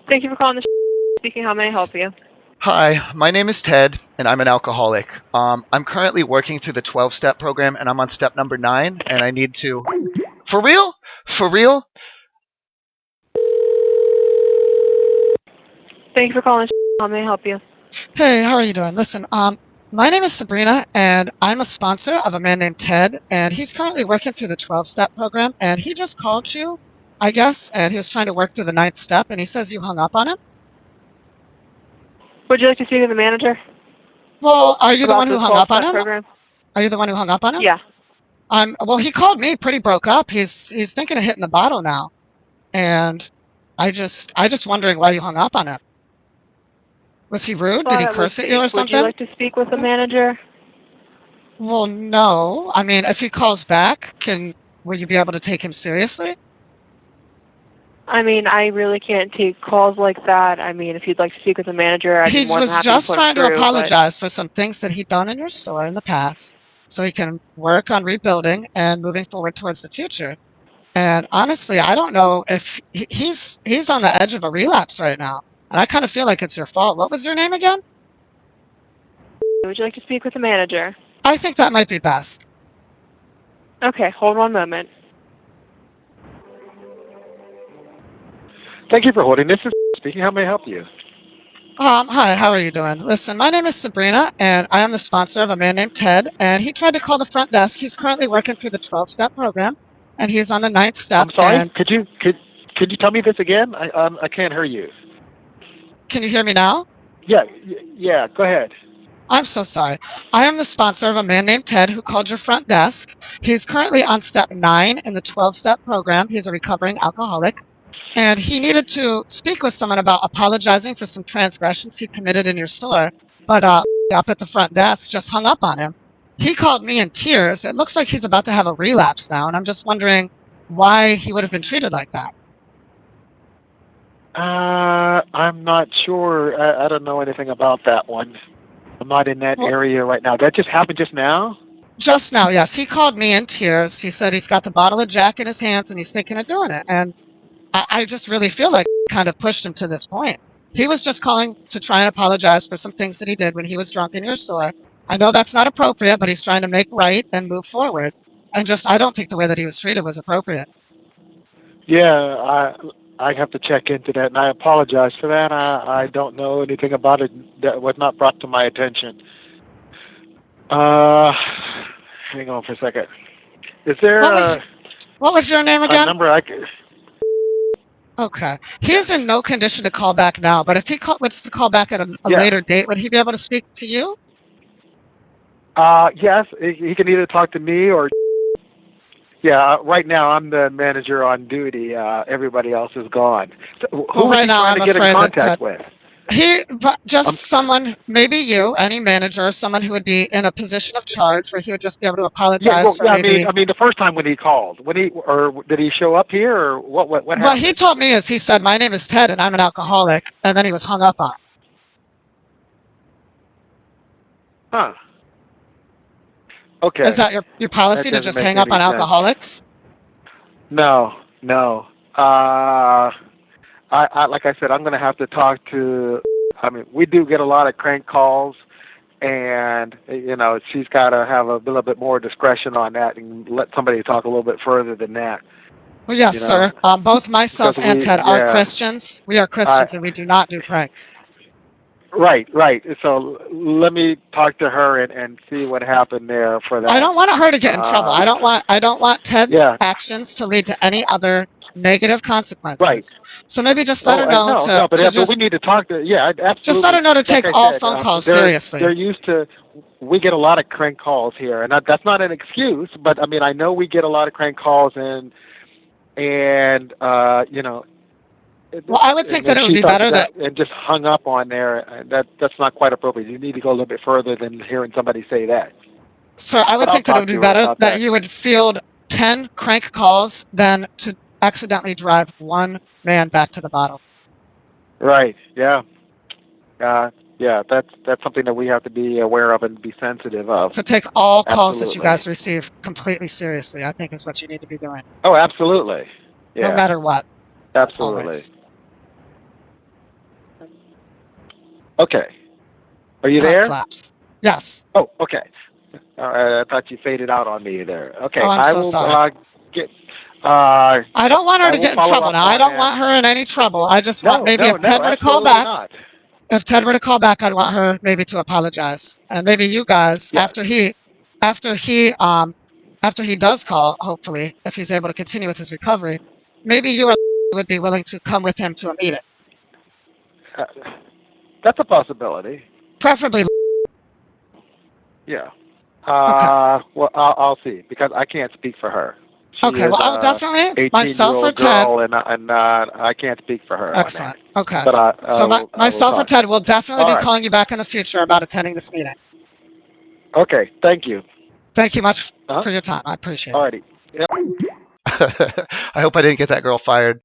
Thank you for calling the speaking. How may I help you? Hi, my name is Ted, and I'm an alcoholic. I'm currently working through the 12-step program, and I'm on step number 9, and I need to. For real? For real? Thank you for calling. How may I help you? Hey, how are you doing? Listen, my name is Sabrina, and I'm a sponsor of a man named Ted, and he's currently working through the 12-step program, and he just called you, I guess, and he was trying to work through the ninth step, and he says you hung up on him. Would you like to speak to the manager Well, are you the about one the who hung up on 12-step him? program? Are you the one who hung up on him? Yeah. Well, he called me pretty broke up. He's thinking of hitting the bottle now, and I just wondering why you hung up on him. Was he rude? Did Thought he it would curse at you be. or Would you something? like to speak with the manager? Well, no. I mean, if he calls back, will you be able to take him seriously? I mean, I really can't take calls like that. I mean, if you'd like to speak with the manager, I'd be He more than was happy to just put him trying to through, but apologize for some things that he'd done in your store in the past so he can work on rebuilding and moving forward towards the future. And honestly, I don't know if he's on the edge of a relapse right now. And I kind of feel like it's your fault. What was your name again? would you like to speak with the manager? I think that might be best. Okay, hold one moment. Thank you for holding. This is speaking. How may I help you? Hi, how are you doing? Listen, my name is Sabrina, and I am the sponsor of a man named Ted, and he tried to call the front desk. He's currently working through the 12-step program, and he's on the ninth step. I'm sorry. And Could you tell me this again? I can't hear you. can you hear me now? Yeah. Go ahead. I'm so sorry. I am the sponsor of a man named Ted who called your front desk. He's currently on step 9 in the 12-step program. He's a recovering alcoholic. And he needed to speak with someone about apologizing for some transgressions he committed in your store. But up at the front desk just hung up on him. He called me in tears. It looks like he's about to have a relapse now. And I'm just wondering why he would have been treated like that. I'm not sure. I don't know anything about that one. I'm not in that Well, area right now. That just happened just now? just now, yes. He called me in tears. He said he's got the bottle of Jack in his hands and he's thinking of doing it. And I just really feel like kind of pushed him to this point. He was just calling to try and apologize for some things that he did when he was drunk in your store. I know that's not appropriate, but he's trying to make right and move forward. And just, I don't think the way that he was treated was appropriate. Yeah, I have to check into that, and I apologize for that. I don't know anything about it that was not brought to my attention. Hang on for a second. Is there What was your name a again? number I could? Okay. He is in no condition to call back now, but if he wants to call back at a Yeah. later date, would he be able to speak to you? Yes, he can either talk to me or. Yeah, right now I'm the manager on duty. Everybody else is gone. So who Well, was right he now trying I'm to get in afraid contact with? but just Um, someone, maybe you, any manager, someone who would be in a position of charge where he would just be able to yeah, apologize well, for yeah. maybe. I mean, the first time when he called, or did he show up here, or what? What What happened? he told me is he said, "My name is Ted and I'm an alcoholic," and then he was hung up on. Huh. Okay. Is that your policy That to doesn't just make hang up any on sense. alcoholics? No, no. Like I said, I'm going to have to talk to. I mean, we do get a lot of crank calls, and she's got to have a little bit more discretion on that and let somebody talk a little bit further than that. Well, yes, You know, sir. Both myself because and Ted are yeah, Christians. We are I, Christians and we do not do pranks. right. So let me talk to her and see what happened there for I that. don't want her to get in trouble. Uh, I don't want Ted's yeah, actions to lead to any other negative right. consequences. So maybe just let Oh, her know no, to but we just need to talk to. Yeah, just let absolutely. her know to Like take I all said, phone calls they're seriously. used to. We get a lot of crank calls here, and that's not an excuse. But I mean, I know we get a lot of crank calls, and Well, I would think that and it would she be thought better that, that and just hung up on there. And that's not quite appropriate. You need to go a little bit further than hearing somebody say that. sir, I would But I'll think that it would talk be to her better about that that. you would field 10 crank calls than to accidentally drive one man back to the bottle. Right. Yeah. Yeah. That's something that we have to be aware of and be sensitive of. To take all calls that you Absolutely. guys receive completely seriously, I think is what you need to be doing, Oh, absolutely. no Yeah. matter what. Absolutely. Always. Okay. Are you Heart there? claps. Yes. Oh, okay. I thought you faded out on me there. Okay, Oh, I'm I so will sorry. get. I don't want her I to will get in follow trouble. up Now, I on don't that. want her in any trouble. I just want No, maybe no, if Ted no, were to call absolutely back, not. if Ted were to call back, I'd want her maybe to apologize, and maybe you guys Yes. after he does call, hopefully, if he's able to continue with his recovery, maybe you would be willing to come with him to a meeting, Uh, that's a possibility. preferably. Yeah. Okay. Well, I'll see because I can't speak for her. She Okay. is Well, I'll definitely 18-year-old myself or Ted. girl, and I can't speak for her on that. Excellent. Okay. But So I will myself or talk. Ted will definitely All be right. calling you back in the future about attending this meeting. Okay. Thank you. Thank you much Uh-huh. for your time. I appreciate it. All righty. Yep. I hope I didn't get that girl fired.